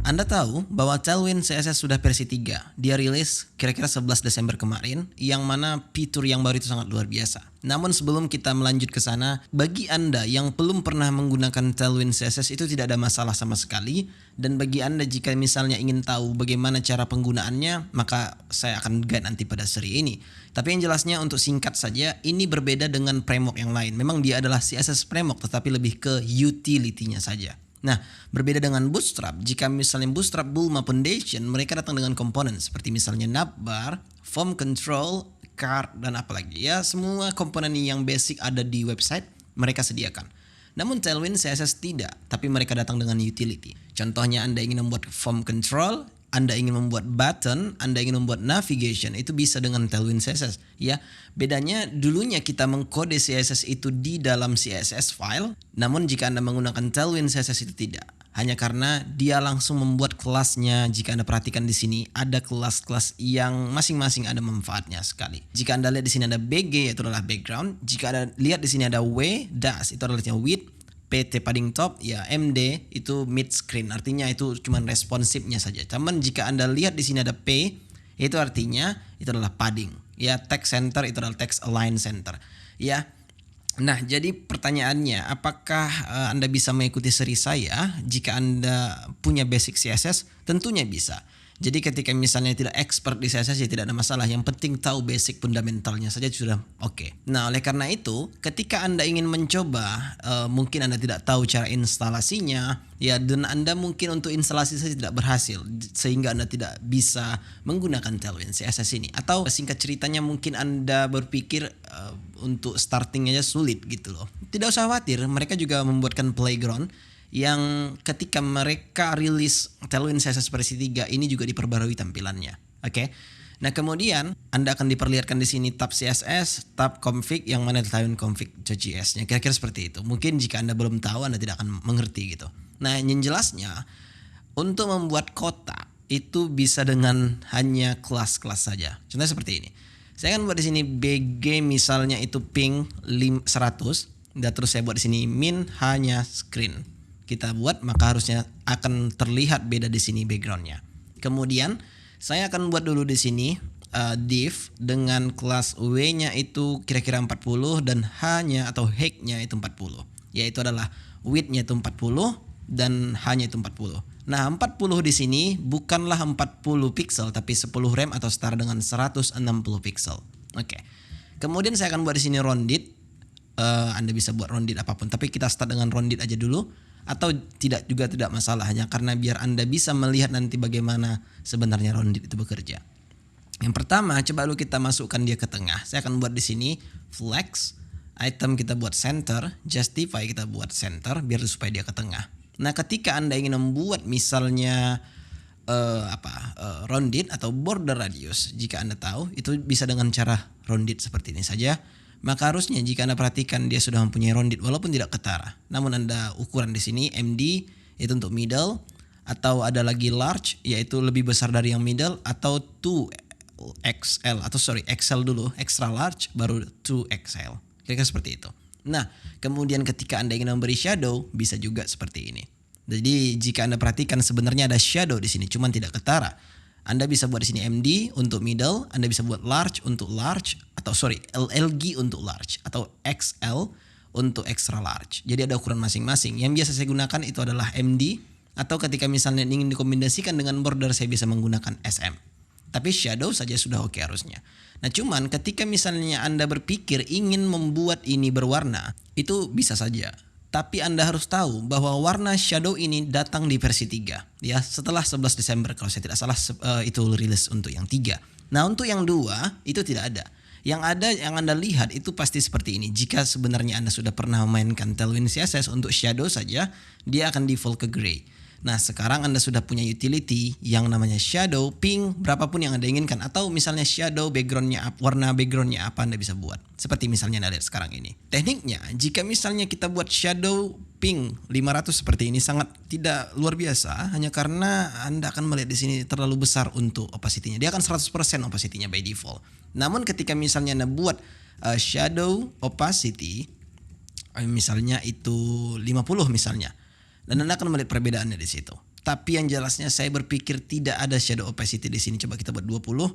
Anda tahu bahwa Tailwind CSS sudah versi 3. Dia rilis kira-kira 11 Desember kemarin, yang mana fitur yang baru itu sangat luar biasa. Namun sebelum kita melanjut ke sana, bagi Anda yang belum pernah menggunakan Tailwind CSS itu tidak ada masalah sama sekali. Dan bagi Anda jika misalnya ingin tahu bagaimana cara penggunaannya, maka saya akan guide nanti pada seri ini. Tapi yang jelasnya untuk singkat saja, ini berbeda dengan framework yang lain. Memang dia adalah CSS framework tetapi lebih ke utility-nya saja. Nah, berbeda dengan Bootstrap, jika misalnya Bootstrap, Bulma, Foundation, mereka datang dengan komponen seperti misalnya navbar, form control, card, dan apalagi ya, semua komponen yang basic ada di website mereka sediakan. Namun Tailwind CSS tidak, tapi mereka datang dengan utility. Contohnya Anda ingin membuat form control, Anda ingin membuat button, Anda ingin membuat navigation, itu bisa dengan Tailwind CSS. Ya, bedanya dulunya kita mengkode CSS itu di dalam CSS file, namun jika Anda menggunakan Tailwind CSS itu tidak. Hanya karena dia langsung membuat kelasnya. Jika Anda perhatikan di sini ada kelas-kelas yang masing-masing ada manfaatnya sekali. Jika Anda lihat di sini ada BG, itu adalah background. Jika Anda lihat di sini ada W, das, itu adalah width. PT padding top, ya MD itu mid screen, artinya itu cuma responsifnya saja. Cuman jika Anda lihat di sini ada P, itu artinya itu adalah padding. Ya, text center itu adalah text align center. Ya. Nah, jadi pertanyaannya, apakah Anda bisa mengikuti seri saya jika Anda punya basic CSS? Tentunya bisa. Jadi ketika misalnya tidak expert di CSS ya tidak ada masalah. Yang penting tahu basic fundamentalnya saja sudah oke. Nah, oleh karena itu ketika Anda ingin mencoba, mungkin Anda tidak tahu cara instalasinya, ya, dan Anda mungkin untuk instalasi saja tidak berhasil sehingga Anda tidak bisa menggunakan Tailwind CSS ini. Atau singkat ceritanya mungkin Anda berpikir untuk startingnya sulit gitu loh. Tidak usah khawatir, mereka juga membuatkan playground yang ketika mereka rilis Tailwind CSS versi 3 ini juga diperbarui tampilannya. Oke. Nah, kemudian Anda akan diperlihatkan di sini tab CSS, tab config yang mana Tailwind config.js-nya. Kira-kira seperti itu. Mungkin jika Anda belum tahu Anda tidak akan mengerti gitu. Nah, yang jelasnya untuk membuat kotak itu bisa dengan hanya kelas-kelas saja. Contohnya seperti ini. Saya akan buat di sini BG misalnya itu ping 100 dan terus saya buat di sini min hanya screen. Kita buat maka harusnya akan terlihat beda di sini backgroundnya. Kemudian saya akan buat dulu di sini div dengan kelas w-nya itu kira-kira 40 dan h-nya atau height-nya itu 40. Yaitu adalah width-nya itu 40 dan h-nya itu 40. Nah, 40 di sini bukanlah 40 pixel tapi 10 rem atau setara dengan 160 pixel. Oke. Kemudian saya akan buat di sini rounded. Anda bisa buat rounded apapun, tapi kita start dengan rounded aja dulu. Atau tidak juga tidak masalah, hanya karena biar Anda bisa melihat nanti bagaimana sebenarnya rounded itu bekerja. Yang pertama, coba dulu kita masukkan dia ke tengah. Saya akan buat di sini flex, item kita buat center, justify kita buat center biar supaya dia ke tengah. Nah, ketika Anda ingin membuat misalnya rounded atau border radius, jika Anda tahu itu bisa dengan cara rounded seperti ini saja. Maka harusnya jika Anda perhatikan dia sudah mempunyai rounded walaupun tidak ketara. Namun Anda ukuran di sini MD itu untuk middle, atau ada lagi large yaitu lebih besar dari yang middle, atau 2XL atau XL dulu, extra large baru 2XL. Kira-kira seperti itu. Nah, kemudian ketika Anda ingin memberi shadow bisa juga seperti ini. Jadi jika Anda perhatikan sebenarnya ada shadow di sini cuman tidak ketara. Anda bisa buat di sini MD untuk middle, Anda bisa buat large untuk large, atau LG untuk large, atau XL untuk extra large. Jadi ada ukuran masing-masing. Yang biasa saya gunakan itu adalah MD, atau ketika misalnya ingin dikombinasikan dengan border saya bisa menggunakan SM. Tapi shadow saja sudah oke harusnya. Nah, cuman ketika misalnya Anda berpikir ingin membuat ini berwarna, itu bisa saja. Tapi Anda harus tahu bahwa warna shadow ini datang di versi 3 ya, setelah 11 Desember kalau saya tidak salah itu rilis untuk yang 3. Nah, untuk yang 2 itu tidak ada. Yang ada yang Anda lihat itu pasti seperti ini. Jika sebenarnya Anda sudah pernah memainkan Tailwind CSS untuk shadow saja, dia akan default ke gray. Nah, sekarang Anda sudah punya utility yang namanya shadow, pink, berapapun yang Anda inginkan. Atau misalnya shadow backgroundnya, warna backgroundnya apa Anda bisa buat. Seperti misalnya Anda lihat sekarang ini. Tekniknya, jika misalnya kita buat shadow pink 500 seperti ini sangat tidak luar biasa. Hanya karena Anda akan melihat di sini terlalu besar untuk opacity-nya. Dia akan 100% opacity-nya by default. Namun ketika misalnya Anda buat shadow opacity, misalnya itu 50 misalnya. Dan Anda akan melihat perbedaannya di situ. Tapi yang jelasnya saya berpikir tidak ada shadow opacity di sini. Coba kita buat 20.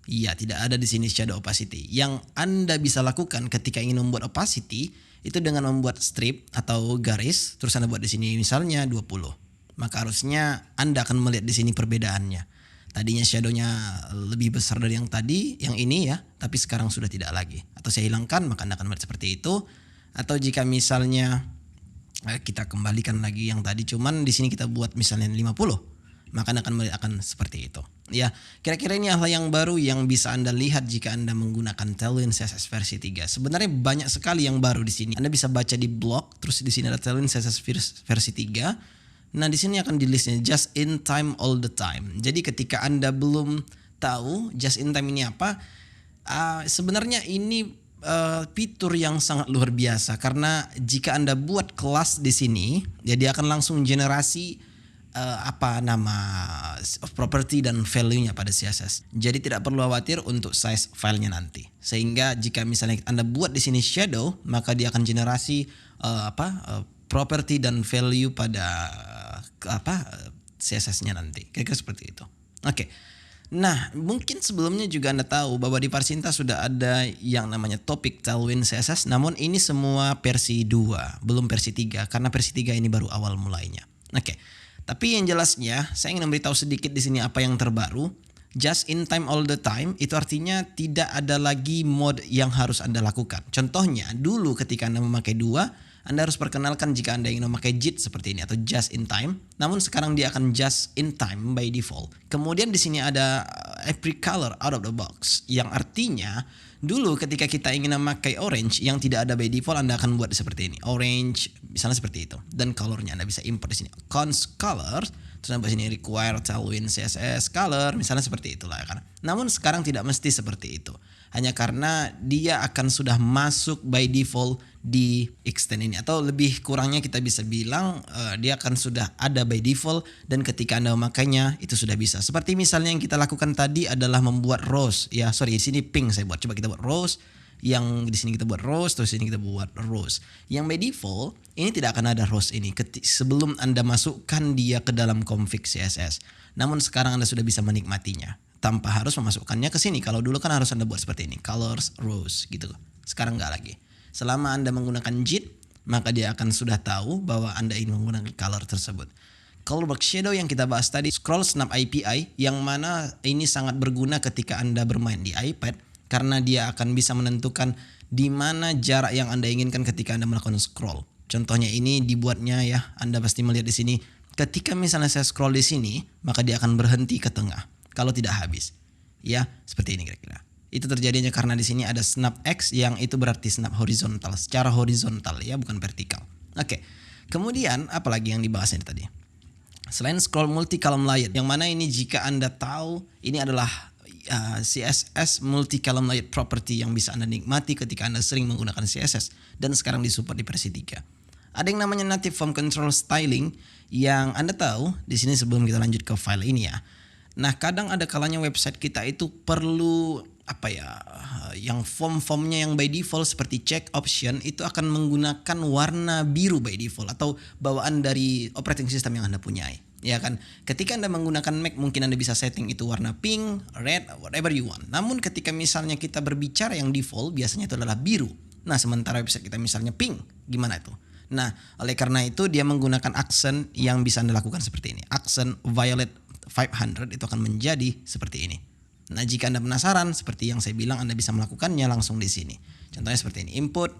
Iya, tidak ada di sini shadow opacity. Yang Anda bisa lakukan ketika ingin membuat opacity itu dengan membuat strip atau garis, terus Anda buat di sini misalnya 20. Maka harusnya Anda akan melihat di sini perbedaannya. Tadinya shadownya lebih besar dari yang tadi, yang ini ya, tapi sekarang sudah tidak lagi. Atau saya hilangkan, maka Anda akan melihat seperti itu. Atau jika misalnya kita kembalikan lagi yang tadi, cuman di sini kita buat misalnya 50, maka Anda akan melihat akan seperti itu. Ya, kira-kira ini hal yang baru yang bisa Anda lihat jika Anda menggunakan Tailwind CSS versi 3. Sebenarnya banyak sekali yang baru di sini. Anda bisa baca di blog, terus di sini ada Tailwind CSS versi 3. Nah, di sini akan di listnya just in time all the time. Jadi ketika Anda belum tahu just in time ini apa, sebenarnya ini fitur yang sangat luar biasa, karena jika Anda buat kelas di sini, ya dia akan langsung generasi property dan value-nya pada CSS. Jadi tidak perlu khawatir untuk size filenya nanti. Sehingga jika misalnya Anda buat di sini shadow, maka dia akan generasi property dan value pada CSS-nya nanti. Kira-kira seperti itu. Oke. Nah, mungkin sebelumnya juga Anda tahu bahwa di Parsinta sudah ada yang namanya Topic Tailwind CSS, namun ini semua versi 2, belum versi 3, karena versi 3 ini baru awal mulainya. Oke. Tapi yang jelasnya, saya ingin memberitahu sedikit di sini apa yang terbaru. Just in time all the time itu artinya tidak ada lagi mode yang harus Anda lakukan. Contohnya, dulu ketika Anda memakai 2, Anda harus perkenalkan jika Anda ingin memakai JIT seperti ini atau just in time. Namun sekarang dia akan just in time by default. Kemudian di sini ada every color out of the box, yang artinya dulu ketika kita ingin memakai orange yang tidak ada by default, Anda akan buat seperti ini. Orange misalnya seperti itu. Dan colornya Anda bisa import di sini. Cons color, terus Anda sini require Tailwind CSS color, misalnya seperti itulah kan. Namun sekarang tidak mesti seperti itu. Hanya karena dia akan sudah masuk by default di extend ini, atau lebih kurangnya kita bisa bilang dia akan sudah ada by default, dan ketika Anda memakainya itu sudah bisa. Seperti misalnya yang kita lakukan tadi adalah membuat rows. Ya, sorry, di sini pink saya buat. Coba kita buat rows. Yang di sini kita buat rows, terus di sini kita buat rows. Yang by default ini tidak akan ada rows ini sebelum Anda masukkan dia ke dalam config CSS. Namun sekarang Anda sudah bisa menikmatinya tanpa harus memasukkannya ke sini. Kalau dulu kan harus Anda buat seperti ini, colors, rows gitu. Sekarang nggak lagi. Selama Anda menggunakan JIT, maka dia akan sudah tahu bahwa Anda ingin menggunakan color tersebut. Colorbox shadow yang kita bahas tadi, scroll snap API, yang mana ini sangat berguna ketika Anda bermain di iPad, karena dia akan bisa menentukan di mana jarak yang Anda inginkan ketika Anda melakukan scroll. Contohnya ini dibuatnya ya, Anda pasti melihat di sini. Ketika misalnya saya scroll di sini, maka dia akan berhenti ke tengah kalau tidak habis. Ya, seperti ini kira-kira. Itu terjadinya karena di sini ada snap X, yang itu berarti snap horizontal, secara horizontal ya, bukan vertikal. Oke. Kemudian apalagi yang dibahasnya tadi? Selain scroll multi column layer, yang mana ini jika Anda tahu ini adalah CSS multi column layer property yang bisa Anda nikmati ketika Anda sering menggunakan CSS, dan sekarang disupport di versi 3. Ada yang namanya native form control styling yang Anda tahu di sini sebelum kita lanjut ke file ini ya. Nah, kadang ada kalanya website kita itu perlu yang form-formnya yang by default seperti check option itu akan menggunakan warna biru by default atau bawaan dari operating system yang Anda punyai. Ya kan, ketika Anda menggunakan Mac mungkin Anda bisa setting itu warna pink, red, whatever you want. Namun ketika misalnya kita berbicara yang default biasanya itu adalah biru. Nah, sementara website kita misalnya pink, gimana itu? Nah, oleh karena itu dia menggunakan aksen yang bisa Anda lakukan seperti ini. Aksen violet 500 itu akan menjadi seperti ini. Nah, jika Anda penasaran seperti yang saya bilang, Anda bisa melakukannya langsung di sini. Contohnya seperti ini, input,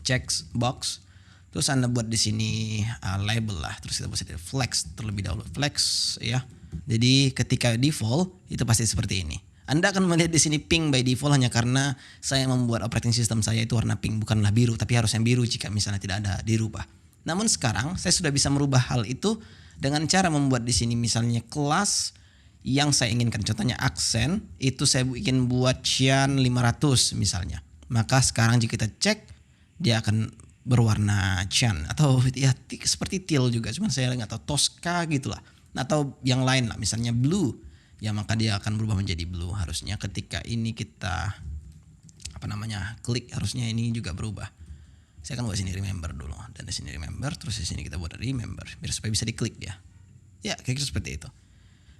checks box, terus Anda buat di sini label lah, terus kita buat flex terlebih dahulu, flex ya. Jadi ketika default itu pasti seperti ini. Anda akan melihat di sini pink by default hanya karena saya membuat operating system saya itu warna pink, bukanlah biru, tapi harusnya biru jika misalnya tidak ada dirubah. Namun sekarang saya sudah bisa merubah hal itu dengan cara membuat di sini misalnya kelas yang saya inginkan. Contohnya aksen itu saya bikin buat cyan 500 misalnya. Maka sekarang jika kita cek dia akan berwarna cyan atau ya seperti teal juga, cuman saya nggak tahu, Tosca gitulah, atau yang lain lah misalnya blue ya, maka dia akan berubah menjadi blue. Harusnya ketika ini kita klik, harusnya ini juga berubah. Saya akan buat sini remember dulu, dan di sini remember, terus di sini kita buat remember biar supaya bisa diklik dia. Ya, kira-kira seperti itu.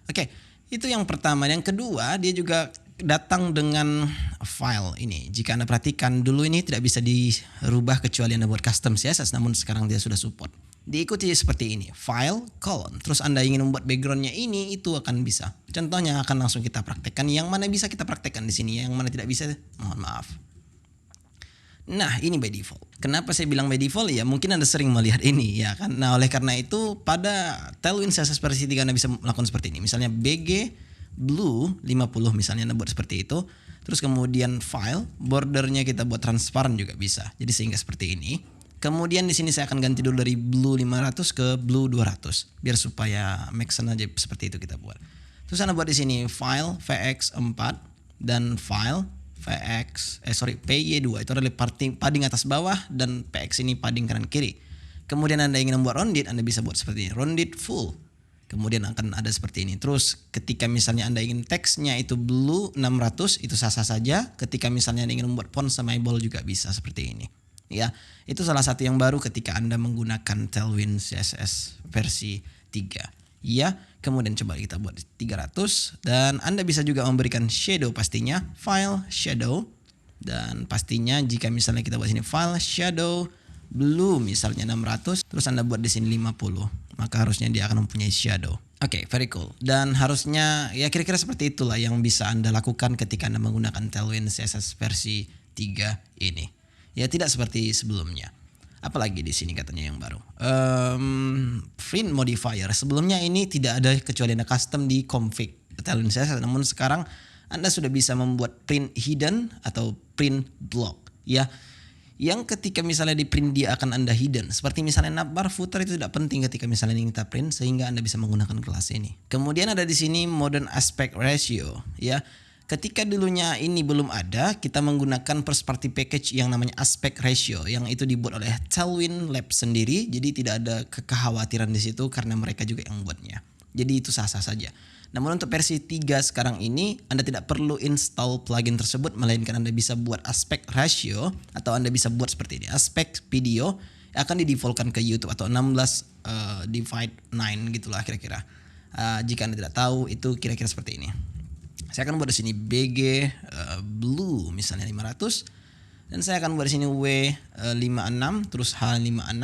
Oke, itu yang pertama. Yang kedua, dia juga datang dengan file ini. Jika Anda perhatikan, dulu ini tidak bisa dirubah kecuali Anda buat custom CSS, namun sekarang dia sudah support. Diikuti seperti ini, file, colon. Terus Anda ingin membuat backgroundnya ini, itu akan bisa. Contohnya akan langsung kita praktekkan. Yang mana bisa kita praktekkan di sini, yang mana tidak bisa, mohon maaf. Nah, ini by default. Kenapa saya bilang by default? Ya mungkin Anda sering melihat ini ya kan. Nah, oleh karena itu pada Tailwind CSS versi 3 Anda bisa melakukan seperti ini. Misalnya BG blue 50 misalnya Anda buat seperti itu. Terus kemudian file, bordernya kita buat transparan juga bisa. Jadi sehingga seperti ini. Kemudian di sini saya akan ganti dulu dari blue 500 ke blue 200 biar supaya make sense aja seperti itu kita buat. Terus Anda buat di sini file VX4 dan file PY2 itu adalah padding atas bawah dan PX ini padding kanan kiri. Kemudian Anda ingin membuat rounded, Anda bisa buat seperti ini, rounded full. Kemudian akan ada seperti ini. Terus ketika misalnya Anda ingin teksnya itu blue 600 itu sah-sah saja. Ketika misalnya Anda ingin membuat font sama eyeball juga bisa seperti ini. Ya, itu salah satu yang baru ketika Anda menggunakan Tailwind CSS versi 3. Ya, kemudian coba kita buat 300 dan Anda bisa juga memberikan shadow pastinya, file shadow, dan pastinya jika misalnya kita buat sini file shadow blue misalnya 600 terus Anda buat di sini 50, maka harusnya dia akan mempunyai shadow. Oke, very cool. Dan harusnya ya kira-kira seperti itulah yang bisa Anda lakukan ketika Anda menggunakan Tailwind CSS versi 3 ini. Ya tidak seperti sebelumnya. Apalagi di sini katanya yang baru. Print modifier. Sebelumnya ini tidak ada kecuali Anda custom di config Tailwind CSS. Namun sekarang Anda sudah bisa membuat print hidden atau print block. Ya, yang ketika misalnya di print dia akan Anda hidden. Seperti misalnya navbar footer itu tidak penting ketika misalnya ingin kita print sehingga Anda bisa menggunakan kelas ini. Kemudian ada di sini modern aspect ratio. Ya. Ketika dulunya ini belum ada, kita menggunakan first party package yang namanya aspect ratio yang itu dibuat oleh Tailwind Lab sendiri. Jadi tidak ada kekhawatiran di situ karena mereka juga yang membuatnya. Jadi itu sah-sah saja. Namun untuk versi 3 sekarang ini Anda tidak perlu install plugin tersebut, melainkan Anda bisa buat aspect ratio atau Anda bisa buat seperti ini. Aspect video akan didefaultkan ke YouTube atau 16 divide 9 gitulah kira-kira. Jika Anda tidak tahu itu kira-kira seperti ini. Saya akan buat di sini BG blue misalnya 500 dan saya akan buat di sini W56 terus H56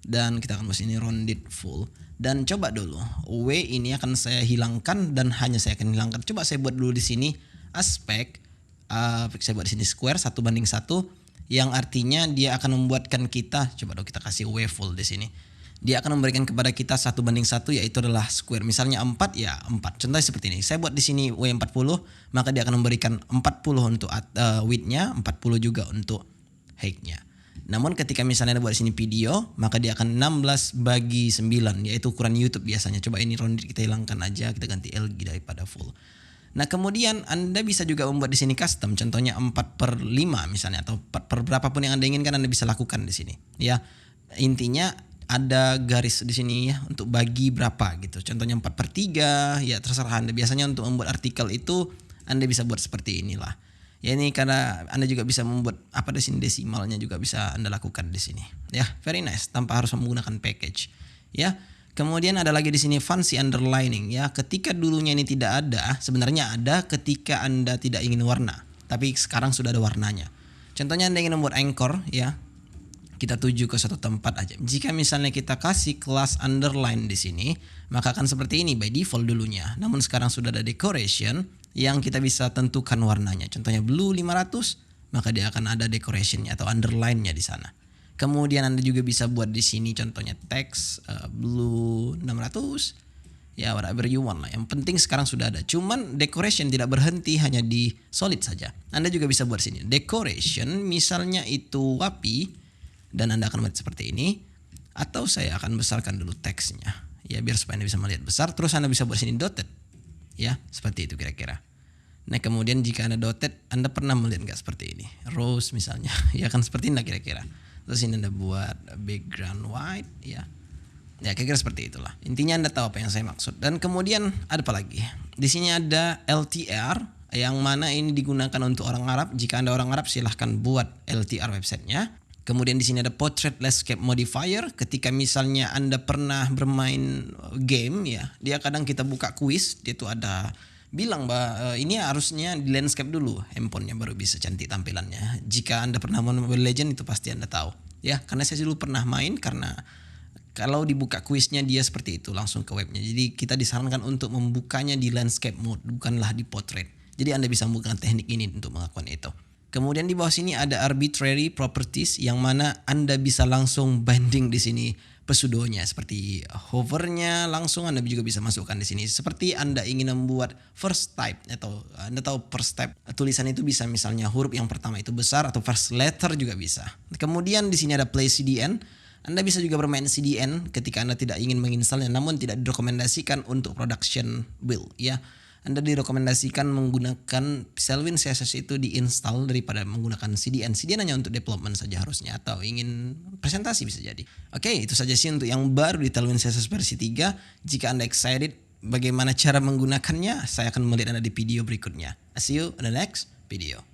dan kita akan buat sini rounded full. Dan coba dulu W ini akan saya hilangkan dan hanya saya akan hilangkan. Coba saya buat dulu di sini aspek saya buat di sini square 1:1 yang artinya dia akan membuatkan kita, coba dulu kita kasih W full di sini. Dia akan memberikan kepada kita 1:1 yaitu adalah square. Misalnya 4 ya 4. Contohnya seperti ini. Saya buat di sini W40 maka dia akan memberikan 40 untuk width-nya, 40 juga untuk height-nya. Namun ketika misalnya buat di sini video, maka dia akan 16/9 yaitu ukuran YouTube biasanya. Coba ini rounded kita hilangkan aja, kita ganti LG daripada full. Nah, kemudian Anda bisa juga membuat di sini custom, contohnya 4/5 misalnya atau 4 berapapun yang Anda inginkan Anda bisa lakukan di sini. Ya. Intinya ada garis di sini ya untuk bagi berapa gitu. Contohnya 4/3 ya terserah Anda. Biasanya untuk membuat artikel itu Anda bisa buat seperti inilah. Ya ini karena Anda juga bisa membuat apa di sini desimalnya juga bisa Anda lakukan di sini. Ya, very nice tanpa harus menggunakan package. Ya. Kemudian ada lagi di sini fancy underlining ya. Ketika dulunya ini tidak ada, sebenarnya ada ketika Anda tidak ingin warna. Tapi sekarang sudah ada warnanya. Contohnya Anda ingin membuat anchor ya. Kita tuju ke suatu tempat aja. Jika misalnya kita kasih kelas underline di sini, maka akan seperti ini by default dulunya. Namun sekarang sudah ada decoration yang kita bisa tentukan warnanya. Contohnya blue 500, maka dia akan ada decorationnya atau underline-nya di sana. Kemudian Anda juga bisa buat di sini contohnya teks blue 600. Ya whatever you want lah. Yang penting sekarang sudah ada. Cuman decoration tidak berhenti hanya di solid saja. Anda juga bisa buat sini. Decoration misalnya itu wapi. Dan Anda akan melihat seperti ini. Atau saya akan besarkan dulu teksnya. Ya biar supaya Anda bisa melihat besar. Terus Anda bisa buat sini dotted. Ya seperti itu kira-kira. Nah kemudian jika Anda dotted. Anda pernah melihat nggak seperti ini? Rose misalnya. Ya kan seperti ini kira-kira. Terus ini Anda buat background white. Ya kira-kira seperti itulah. Intinya Anda tahu apa yang saya maksud. Dan kemudian ada apa lagi? Di sini ada LTR. Yang mana ini digunakan untuk orang Arab. Jika Anda orang Arab silahkan buat LTR websitenya. Kemudian di sini ada portrait landscape modifier. Ketika misalnya Anda pernah bermain game ya, dia kadang kita buka kuis, dia tuh ada bilang bahwa ini harusnya di landscape dulu handphonenya baru bisa cantik tampilannya. Jika Anda pernah main Mobile Legends itu pasti Anda tahu. Ya, karena saya dulu pernah main, karena kalau dibuka kuisnya dia seperti itu langsung ke webnya. Jadi kita disarankan untuk membukanya di landscape mode, bukanlah di portrait. Jadi Anda bisa menggunakan teknik ini untuk melakukan itu. Kemudian di bawah sini ada arbitrary properties yang mana Anda bisa langsung banding di sini pseudonya, seperti hovernya langsung Anda juga bisa masukkan di sini. Seperti Anda ingin membuat first type, atau Anda tahu first type tulisan itu bisa misalnya huruf yang pertama itu besar, atau first letter juga bisa. Kemudian di sini ada play CDN. Anda bisa juga bermain CDN ketika Anda tidak ingin menginstalnya, namun tidak direkomendasikan untuk production build ya. Anda direkomendasikan menggunakan Tailwind CSS itu diinstal daripada menggunakan CDN. CDN hanya untuk development saja harusnya, atau ingin presentasi bisa jadi. Oke, itu saja sih untuk yang baru di Tailwind CSS versi 3. Jika Anda excited bagaimana cara menggunakannya, saya akan melihat Anda di video berikutnya. See you in the next video.